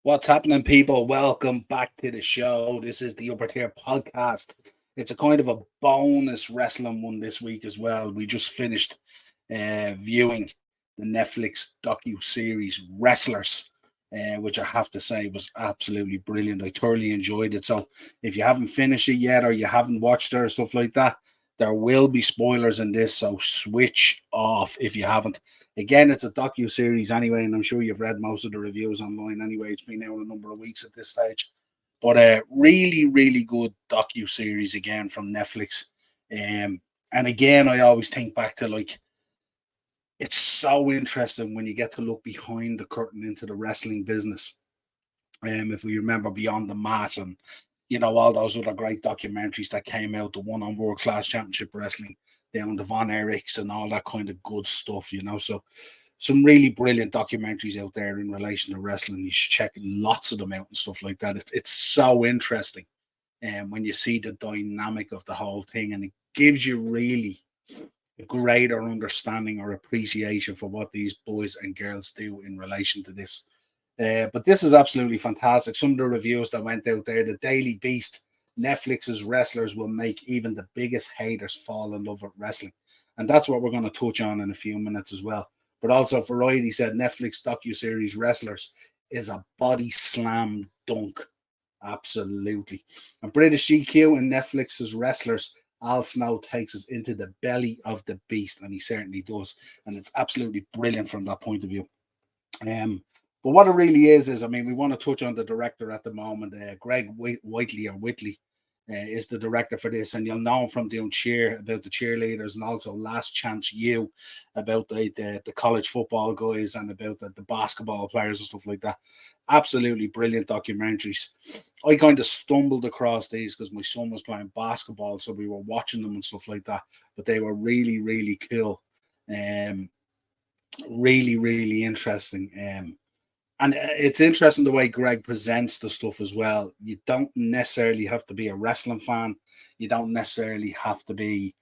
What's happening, people? Welcome back to the show. This is the Upper Tier Podcast. It's a kind of a bonus wrestling one this week as well. We just finished viewing the Netflix docu-series Wrestlers, which I have to say was absolutely brilliant. I thoroughly enjoyed it. So if you haven't finished it yet or you haven't watched it or stuff like that, there will be spoilers in this, so switch off if you haven't. Again, it's a docu-series anyway, and I'm sure you've read most of the reviews online anyway. It's been out a number of weeks at this stage. But a really, really good docu-series again from Netflix. And again, I always think back to it's so interesting when you get to look behind the curtain into the wrestling business. If we remember Beyond the Mat and all those other great documentaries that came out, the one on World Class Championship Wrestling, down the Von Erichs and all that kind of good stuff. So some really brilliant documentaries out there in relation to wrestling. You should check lots of them out and stuff like that. It's so interesting. And when you see the dynamic of the whole thing, and it gives you really a greater understanding or appreciation for what these boys and girls do in relation to this. But this is absolutely fantastic. Some of the reviews that went out there, the Daily Beast, Netflix's Wrestlers will make even the biggest haters fall in love with wrestling. And that's what we're going to touch on in a few minutes as well. But also, Variety said Netflix docuseries Wrestlers is a body slam dunk. Absolutely. And British GQ and Netflix's Wrestlers, Al Snow takes us into the belly of the beast, and he certainly does. And it's absolutely brilliant from that point of view. But what it really is, I mean, we want to touch on the director at the moment. Greg Whitley is the director for this, and you'll know him from doing Cheer about the cheerleaders and also Last Chance U about the college football guys and about the basketball players and stuff like that. Absolutely brilliant documentaries. I kind of stumbled across these because my son was playing basketball, so we were watching them and stuff like that. But they were really, really cool. Really, really interesting. And it's interesting the way Greg presents the stuff as well. You don't necessarily have to be a wrestling fan. You don't necessarily have to be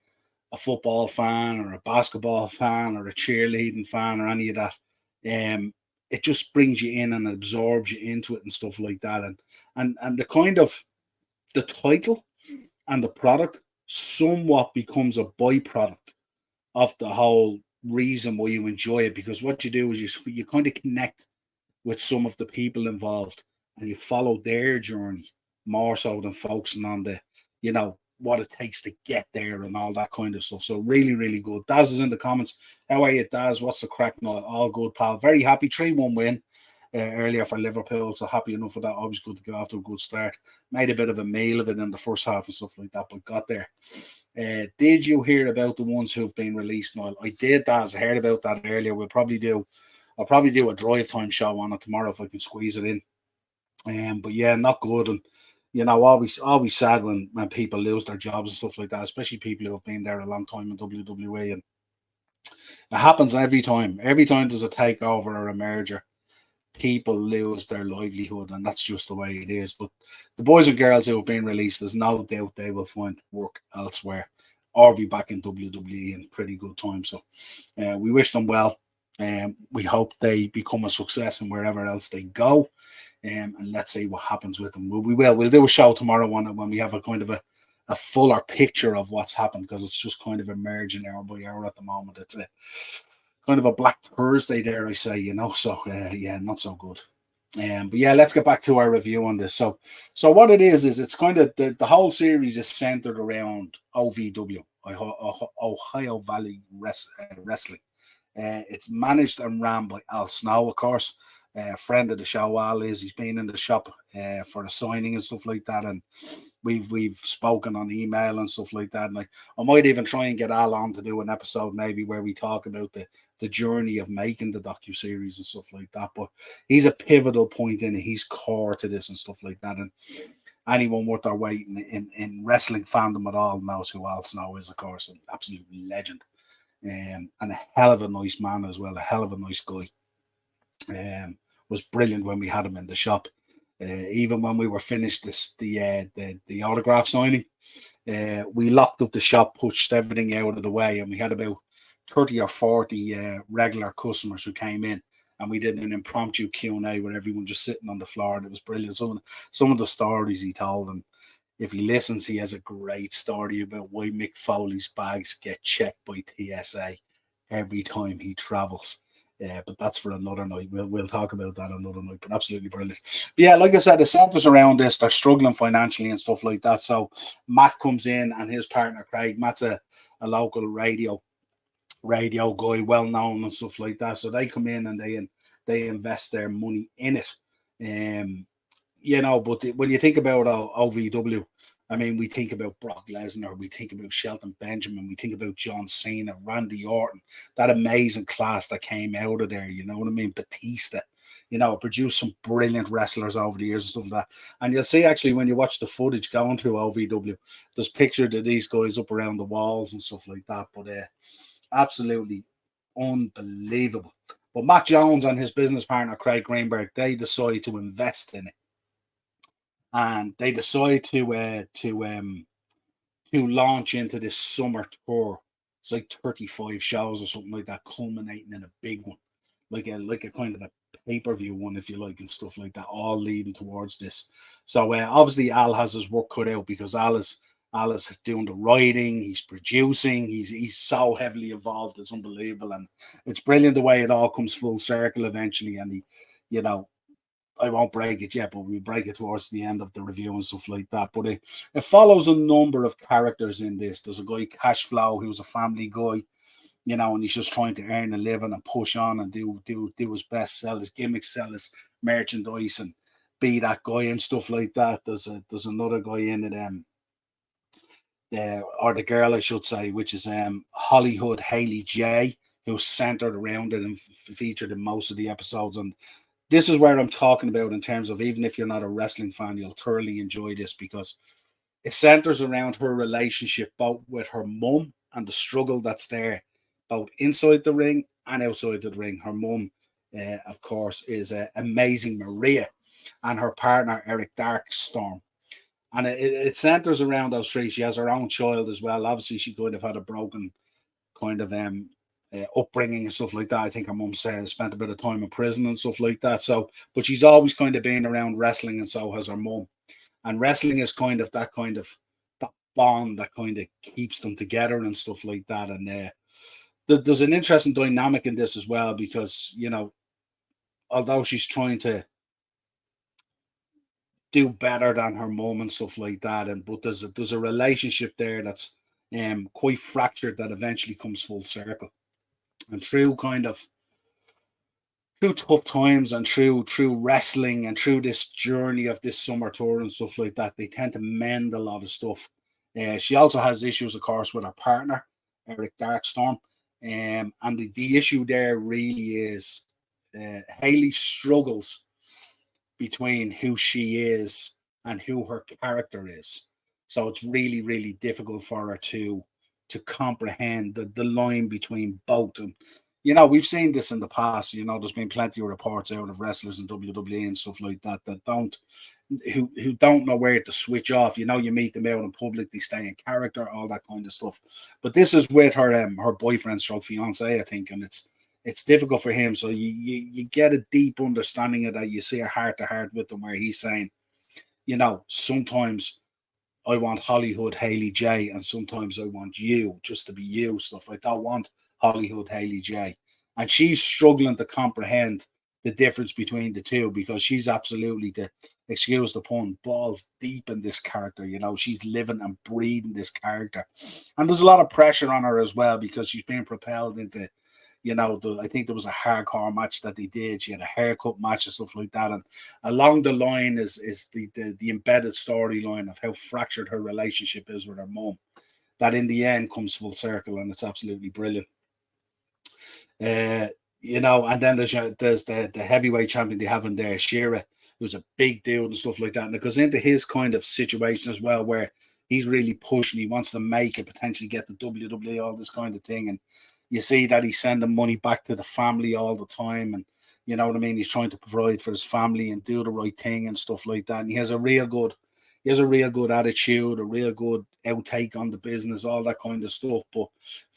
a football fan or a basketball fan or a cheerleading fan or any of that. It just brings you in and absorbs you into it and stuff like that. And the kind of the title and the product somewhat becomes a byproduct of the whole reason why you enjoy it, because what you do is you kind of connect with some of the people involved and you follow their journey more so than focusing on what it takes to get there and all that kind of stuff. So really, really good. Daz is in the comments. How are you, Daz? What's the crack? No, all good, pal. Very happy. 3-1 win earlier for Liverpool. So happy enough for that. Always good to get off to a good start. Made a bit of a meal of it in the first half and stuff like that, but got there. Did you hear about the ones who've been released, Niall? I did, Daz. I heard about that earlier. I'll probably do a drive time show on it tomorrow if I can squeeze it in. But yeah, not good. And always sad when people lose their jobs and stuff like that, especially people who have been there a long time in WWE. And it happens every time. Every time there's a takeover or a merger, people lose their livelihood, and that's just the way it is. But the boys and girls who have been released, there's no doubt they will find work elsewhere or be back in WWE in pretty good time. So we wish them well. We hope they become a success in wherever else they go. And let's see what happens with them. We'll do a show tomorrow on it when we have a kind of a fuller picture of what's happened, because it's just kind of emerging hour by hour at the moment. It's a kind of a Black Thursday there, I say, So yeah, not so good. But yeah, let's get back to our review on this. So what it is it's kind of the whole series is centered around OVW, Ohio Valley Wrestling. It's managed and ran by Al Snow, of course. Friend of the show, Al is. He's been in the shop for the signing and stuff like that, and we've spoken on email and stuff like that. And I might even try and get Al on to do an episode maybe where we talk about the journey of making the docuseries and stuff like that. But he's a pivotal point in it. He's core to this and stuff like that. And anyone worth their weight in wrestling fandom at all knows who Al Snow is, of course, an absolute legend. And a hell of a nice man as well, a hell of a nice guy. Was brilliant when we had him in the shop. Even when we were finished the autograph signing, we locked up the shop, pushed everything out of the way, and we had about 30 or 40 regular customers who came in, and we did an impromptu Q&A with everyone just sitting on the floor, and it was brilliant. Some of the stories he told, and if he listens, he has a great story about why Mick Foley's bags get checked by TSA every time he travels. But that's for another night. We'll talk about that another night. But absolutely brilliant. But yeah, like I said, the centres around this, they're struggling financially and stuff like that. So Matt comes in, and his partner Craig. Matt's a local radio guy, well known and stuff like that. So they come in and they invest their money in it. But when you think about OVW, I mean, we think about Brock Lesnar, we think about Shelton Benjamin, we think about John Cena, Randy Orton, that amazing class that came out of there, you know what I mean? Batista, produced some brilliant wrestlers over the years and stuff like that. And you'll see, actually, when you watch the footage going through OVW, there's pictures of these guys up around the walls and stuff like that. But absolutely unbelievable. But Matt Jones and his business partner, Craig Greenberg, they decide to invest in it. And they decide to launch into this summer tour. It's like 35 shows or something like that, culminating in a big one, like a kind of a pay-per-view one, if you like, and stuff like that, all leading towards this. So obviously Al has his work cut out, because Al is doing the writing, he's producing, he's so heavily involved, it's unbelievable, and it's brilliant the way it all comes full circle eventually. And he, I won't break it yet, but we'll break it towards the end of the review and stuff like that. But it follows a number of characters in this. There's a guy, Cash Flow, who's a family guy, and he's just trying to earn a living and push on and do his best, sell his gimmicks, sell his merchandise, and be that guy and stuff like that. There's another guy in it, or the girl, I should say, which is Hollywood Haley J, who's centered around it and featured in most of the episodes. And this is where I'm talking about in terms of, even if you're not a wrestling fan, you'll thoroughly enjoy this, because it centers around her relationship both with her mum and the struggle that's there, both inside the ring and outside the ring. Her mum, of course, is Amazing Maria, and her partner, Eric Darkstorm. And it centers around those three. She has her own child as well. Obviously, she could have had a broken kind of upbringing and stuff like that. I think her mum spent a bit of time in prison and stuff like that. So, but she's always kind of been around wrestling, and so has her mum. And wrestling is kind of that bond that kind of keeps them together and stuff like that. And there's an interesting dynamic in this as well, because although she's trying to do better than her mum and stuff like that, but there's a relationship there that's quite fractured, that eventually comes full circle. And through tough times, and through wrestling, and through this journey of this summer tour and stuff like that, they tend to mend a lot of stuff. She also has issues, of course, with her partner, Eric Darkstorm. And the issue there really is Haley struggles between who she is and who her character is. So it's really, really difficult for her to comprehend the line between both. And we've seen this in the past. There's been plenty of reports out of wrestlers in WWE and stuff like that who don't know where to switch off. You meet them out in public, they stay in character, all that kind of stuff. But this is with her boyfriend stroke fiance, I think, and it's difficult for him. So you get a deep understanding of that. You see a heart to heart with him, where he's saying, sometimes I want Hollywood Haley J, and sometimes I want you, just to be you, stuff. I don't want Hollywood Haley J. And she's struggling to comprehend the difference between the two, because she's absolutely, to excuse the pun, balls deep in this character. She's living and breathing this character. And there's a lot of pressure on her as well, because she's being propelled into, I think there was a hardcore match that they did. She had a haircut match and stuff like that. And along the line is the embedded storyline of how fractured her relationship is with her mum, that in the end comes full circle, and it's absolutely brilliant. And then there's the heavyweight champion they have in there, Shearer, who's a big dude and stuff like that. And it goes into his kind of situation as well, where he's really pushing. He wants to make it, potentially get the WWE, all this kind of thing. And you see that he's sending money back to the family all the time. And you know what I mean? He's trying to provide for his family and do the right thing and stuff like that. And he has a real good attitude, a real good outtake on the business, all that kind of stuff, but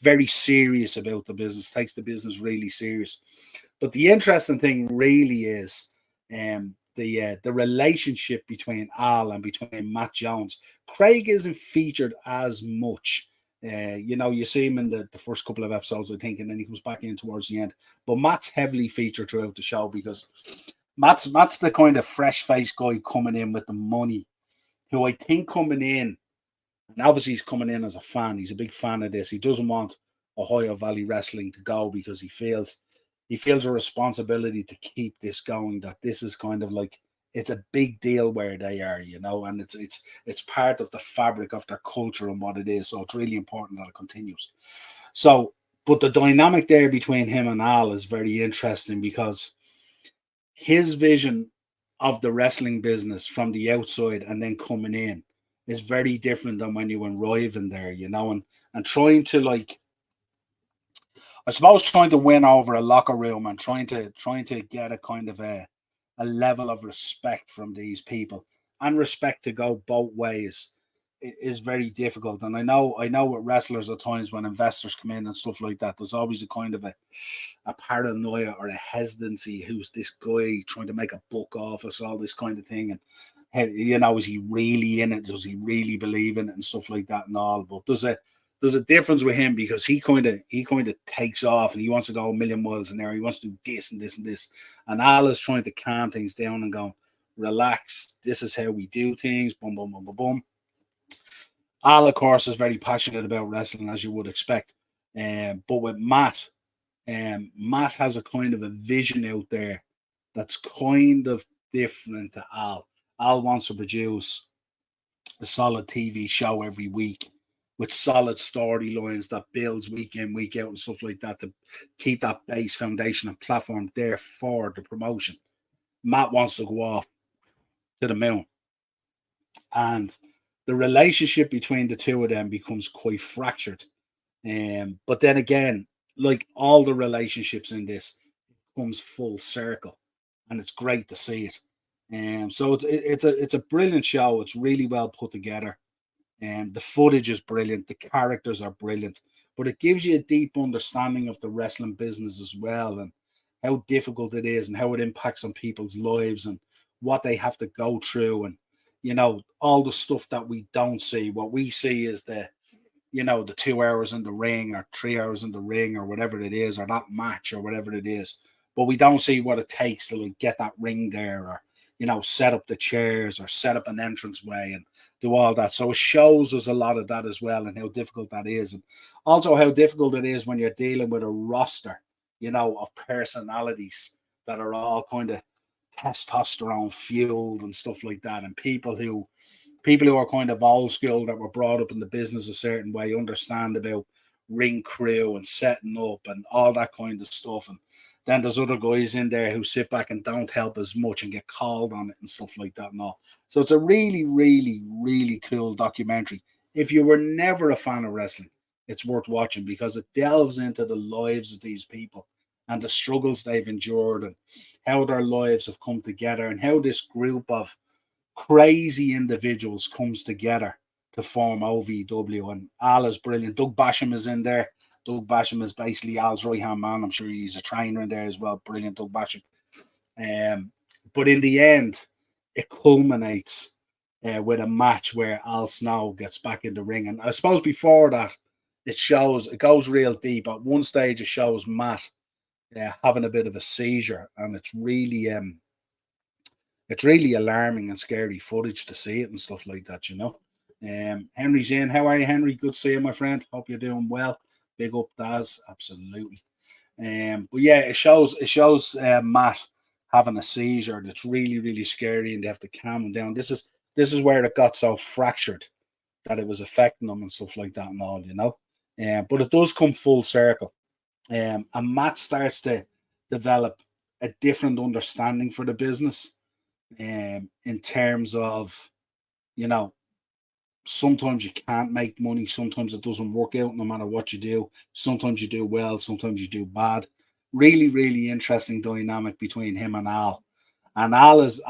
very serious about the business, takes the business really serious. But the interesting thing really is the relationship between Al and between Matt Jones. Craig isn't featured as much. You see him in the first couple of episodes, I think, and then he comes back in towards the end. But Matt's heavily featured throughout the show because Matt's the kind of fresh faced guy coming in with the money, who I think coming in, and obviously he's coming in as a fan. He's a big fan of this. He doesn't want Ohio Valley Wrestling to go because he feels a responsibility to keep this going. That this is kind of like, it's a big deal where they are, and it's part of the fabric of their culture and what it is. So it's really important that it continues. So, but the dynamic there between him and Al is very interesting because his vision of the wrestling business from the outside and then coming in is very different than when you arrive in there, and trying to, like, I suppose, trying to win over a locker room and trying to get a kind of a level of respect from these people, and respect to go both ways is very difficult. And I know with wrestlers at times when investors come in and stuff like that, there's always a kind of a paranoia or a hesitancy. Who's this guy trying to make a buck off us, all this kind of thing, and is he really in it? Does he really believe in it and stuff like that and all? But there's a difference with him because he kind of takes off and he wants to go a million miles an hour. He wants to do this and this and this. And Al is trying to calm things down and go, relax. This is how we do things. Boom, boom, boom, boom, boom. Al, of course, is very passionate about wrestling, as you would expect. But with Matt, Matt has a kind of a vision out there that's kind of different to Al. Al wants to produce a solid TV show every week with solid storylines that builds week in, week out and stuff like that to keep that base foundation and platform there for the promotion. Matt wants to go off to the moon. And the relationship between the two of them becomes quite fractured. But then again, like all the relationships in this, comes full circle, and it's great to see it. So it's a brilliant show. It's really well put together, and the footage is brilliant. The characters are brilliant, but it gives you a deep understanding of the wrestling business as well, and how difficult it is, and how it impacts on people's lives, and what they have to go through, and all the stuff that we don't see. What we see is the 2 hours in the ring, or 3 hours in the ring, or whatever it is, or that match, or whatever it is. But we don't see what it takes to, like, get that ring there, or set up the chairs, or set up an entrance way, and do all that. So it shows us a lot of that as well, and how difficult that is, and also how difficult it is when you're dealing with a roster, of personalities that are all kind of testosterone fueled and stuff like that, and people who are kind of old school, that were brought up in the business a certain way, understand about ring crew and setting up and all that kind of stuff. And then there's other guys in there who sit back and don't help as much and get called on it and stuff like that and all. So it's a really, really, really cool documentary. If you were never a fan of wrestling, it's worth watching because it delves into the lives of these people and the struggles they've endured, and how their lives have come together, and how this group of crazy individuals comes together to form OVW. And Al is brilliant. Doug Basham is in there. Doug Basham is basically Al's right hand man. I'm sure he's a trainer in there as well. Brilliant, Doug Basham. But in the end, it culminates with a match where Al Snow gets back in the ring. And I suppose before that, it goes real deep. At one stage, it shows Matt having a bit of a seizure, and it's really alarming and scary footage to see it and stuff like that. Henry's in. How are you, Henry? Good to see you, my friend. Hope you're doing well. Big up, Daz. Absolutely. But yeah, it shows Matt having a seizure that's really, really scary, and they have to calm him down. This is where it got so fractured that it was affecting them and stuff like that and all. But it does come full circle. And Matt starts to develop a different understanding for the business, in terms of, sometimes you can't make money, sometimes it doesn't work out no matter what you do. Sometimes you do well, sometimes you do bad. Really, really interesting dynamic between him and Al. And Al is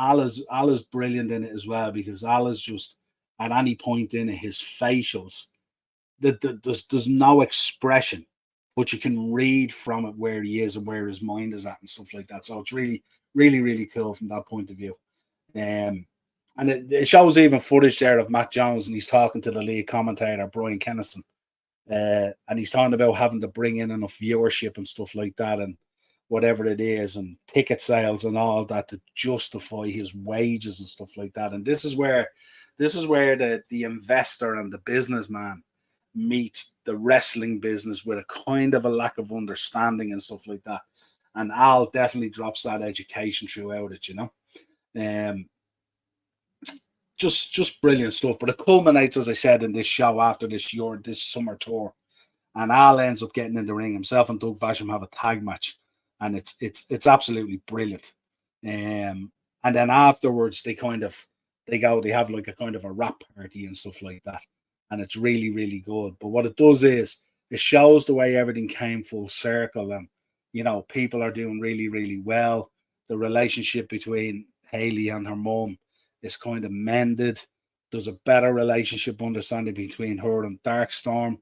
brilliant in it as well, because Al is just, at any point in it, his facials, there's no expression but you can read from it where he is and where his mind is at and stuff like that. So it's really, really, really cool from that point of view. And it shows even footage there of Matt Jones, and he's talking to the lead commentator, Brian Kenniston. And he's talking about having to bring in enough viewership and stuff like that, and whatever it is, and ticket sales and all that to justify his wages and stuff like that. And this is where the investor and the businessman meets the wrestling business with a kind of a lack of understanding and stuff like that. And Al definitely drops that education throughout it, Um, just brilliant stuff. But it culminates, as I said, in this show after this summer tour, and Al ends up getting in the ring. Himself and Doug Basham have a tag match, and it's absolutely brilliant. And then afterwards they have like a kind of a rap party and stuff like that, and it's really, really good. But what it does is it shows the way everything came full circle, and people are doing really, really well. The relationship between Haley and her mom is kind of mended. There's a better relationship understanding between her and Darkstorm.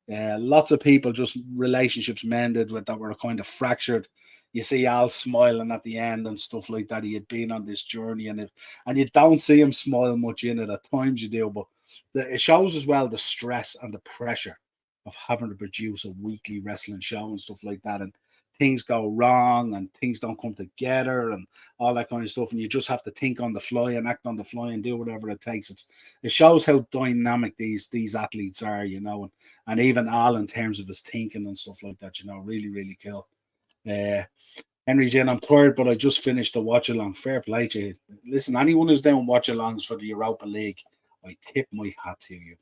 Lots of people, just relationships mended that were kind of fractured. You see Al smiling at the end and stuff like that. He had been on this journey, and you don't see him smile much in it. At times you do, but it shows as well the stress and the pressure of having to produce a weekly wrestling show and stuff like that. And things go wrong and things don't come together and all that kind of stuff. And you just have to think on the fly and act on the fly and do whatever it takes. It shows how dynamic these athletes are, and even Al in terms of his thinking and stuff like that, really, really cool. Henry's in, I'm tired, but I just finished the watch along. Fair play to you. Listen, anyone who's doing watch alongs for the Europa League, I tip my hat to you.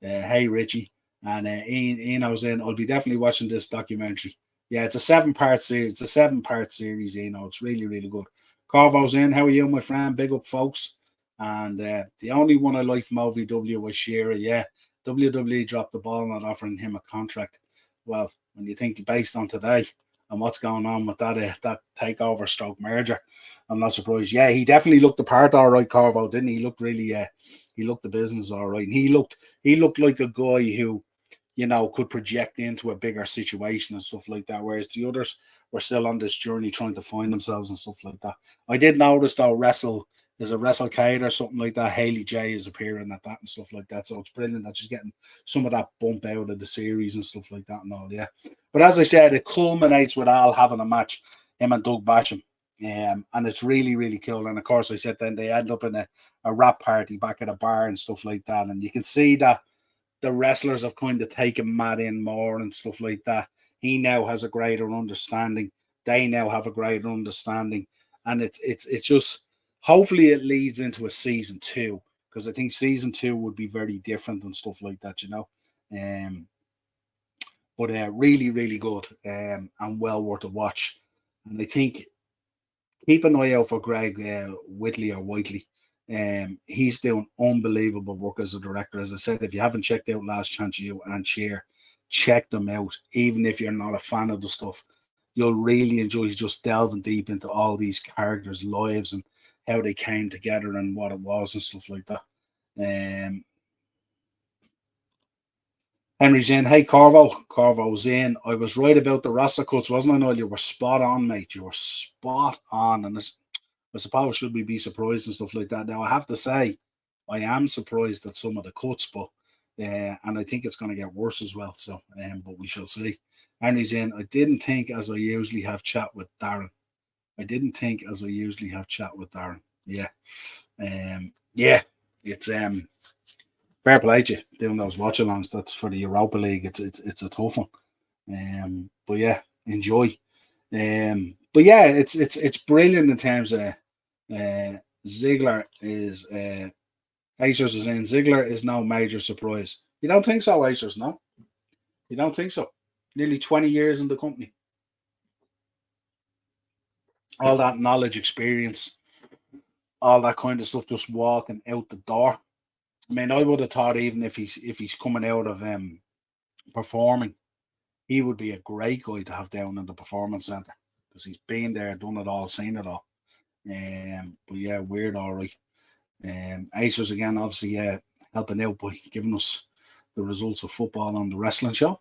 Hey, Richie. And Ian, I was in. I'll be definitely watching this documentary. Yeah, it's a 7-part series. It's a 7-part series, It's really, really good. Corvo's in. How are you, my friend? Big up, folks. And the only one I like from OVW was Shearer. Yeah, WWE dropped the ball not offering him a contract. Well, when you think based on today and what's going on with that takeover stroke merger, I'm not surprised. Yeah, he definitely looked the part all right, Corvo, didn't he? He looked really, he looked the business all right. And he looked like a guy who, could project into a bigger situation and stuff like that. Whereas the others were still on this journey trying to find themselves and stuff like that. I did notice though, there's a WrestleCade or something like that. Haley J is appearing at that and stuff like that. So it's brilliant that she's getting some of that bump out of the series and stuff like that and all, yeah. But as I said, it culminates with Al having a match, him and Doug Basham. And it's really, really cool. And of course, I said then they end up in a rap party back at a bar and stuff like that. And you can see that the wrestlers have kind of taken Matt in more and stuff like that. He now has a greater understanding. They now have a greater understanding. And it's just, hopefully it leads into a season 2, because I think season 2 would be very different and stuff like that, But really, really good and well worth a watch. And I think keep an eye out for Greg Whitley or Whiteley. He's doing unbelievable work as a director. As I said, if you haven't checked out Last Chance U and Cheer, check them out. Even if you're not a fan of the stuff, you'll really enjoy just delving deep into all these characters' lives and how they came together and what it was and stuff like that. Henry's in. Hey, Corvo's in. I was right about the roster cuts, wasn't I, Noel? You were spot on, mate. You were spot on. And I suppose should we be surprised and stuff like that? Now, I have to say, I am surprised at some of the cuts, but and I think it's going to get worse as well. So, but we shall see. Henry's in. I didn't think as I usually have chat with Darren. Yeah. Yeah. It's fair play to you doing those watch alongs. That's for the Europa League. It's a tough one. But yeah, enjoy. But yeah, it's brilliant in terms of Ziggler is Acers is in. Ziggler is no major surprise. You don't think so, Acers? No, you don't think so. Nearly 20 years in the company, all that knowledge, experience, all that kind of stuff, just walking out the door. I mean, I would have thought even if he's coming out of performing, he would be a great guy to have down in the performance center because he's been there, done it all, seen it all. But yeah, weird, all right. Acers again, obviously, helping out by giving us the results of football on the wrestling show.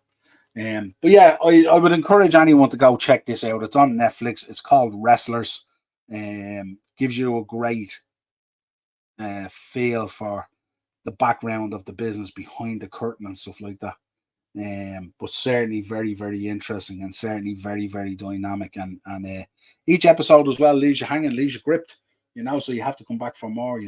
But yeah, I would encourage anyone to go check this out. It's on Netflix. It's called Wrestlers. Gives you a great feel for the background of the business behind the curtain and stuff like that. But certainly very, very interesting and certainly very, very dynamic. And each episode as well leaves you hanging, leaves you gripped, so you have to come back for more,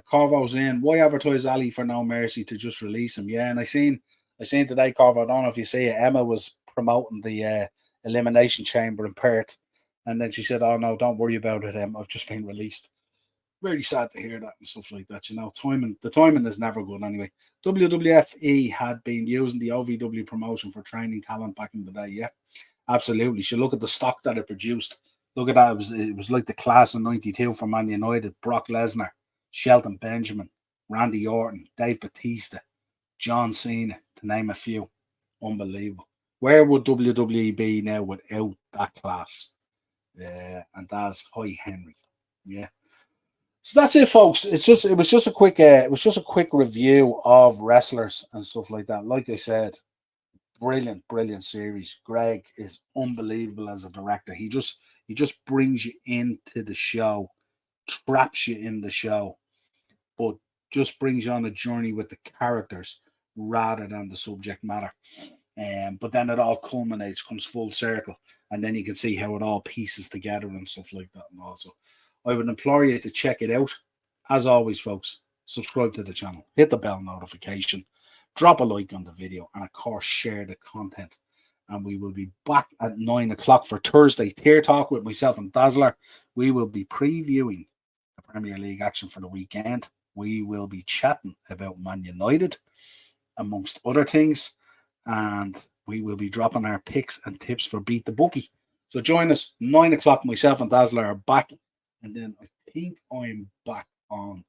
Corvo's in. Why advertise Ali for No Mercy to just release him? Yeah, and I seen today, Corvo, I don't know if you see it, Emma was promoting the Elimination Chamber in Perth. And then she said, "Oh no, don't worry about it. I've just been released." Very sad to hear that and stuff like that. The timing is never good anyway. WWFE had been using the OVW promotion for training talent back in the day. Yeah, absolutely. So look at the stock that it produced. Look at that. It was like the class of '92 for Man United. Brock Lesnar, Shelton Benjamin, Randy Orton, Dave Batista, John Cena, to name a few. Unbelievable. Where would WWE be now without that class? And that's High Henry. Yeah. So that's it, folks. It was just a quick review of Wrestlers and stuff like that. Like I said, brilliant series. Greg is unbelievable as a director. He just brings you into the show, traps you in the show, but just brings you on a journey with the characters rather than the subject matter. But then it all culminates, comes full circle, and then you can see how it all pieces together and stuff like that. And also, I would implore you to check it out. As always, folks, subscribe to the channel, hit the bell notification, drop a like on the video, and of course, share the content. And we will be back at 9 o'clock for Thursday Tier Talk with myself and Dazzler. We will be previewing the Premier League action for the weekend. We will be chatting about Man United, amongst other things. And we will be dropping our picks and tips for Beat the Bookie. So join us, 9 o'clock. Myself and Dazzler are back. And then I think I'm back on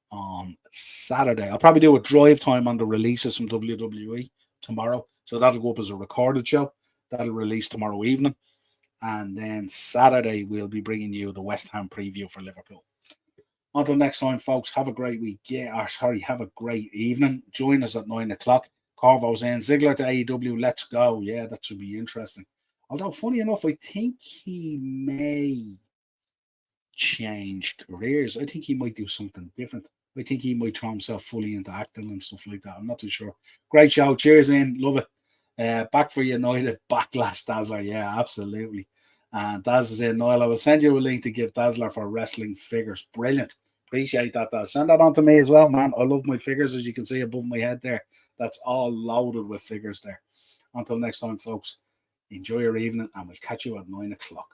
Saturday. I'll probably do a drive time on the releases from WWE tomorrow. So that'll go up as a recorded show. That'll release tomorrow evening. And then Saturday, we'll be bringing you the West Ham preview for Liverpool. Until next time, folks, have a great week. Have a great evening. Join us at 9 o'clock. Corvo's in. Ziggler to AEW. Let's go. Yeah, that should be interesting. Although, funny enough, I think he may change careers. I think he might do something different. I think he might throw himself fully into acting and stuff like that. I'm not too sure. Great show. Cheers, in. Love it. Back for United. Backlash, Dazzler. Yeah, absolutely. And Daz is in. Niall, I will send you a link to give Dazzler for wrestling figures. Brilliant. Appreciate that, Daz. Send that on to me as well, man. I love my figures, as you can see above my head there. That's all loaded with figures there. Until next time, folks, enjoy your evening, and we'll catch you at 9 o'clock.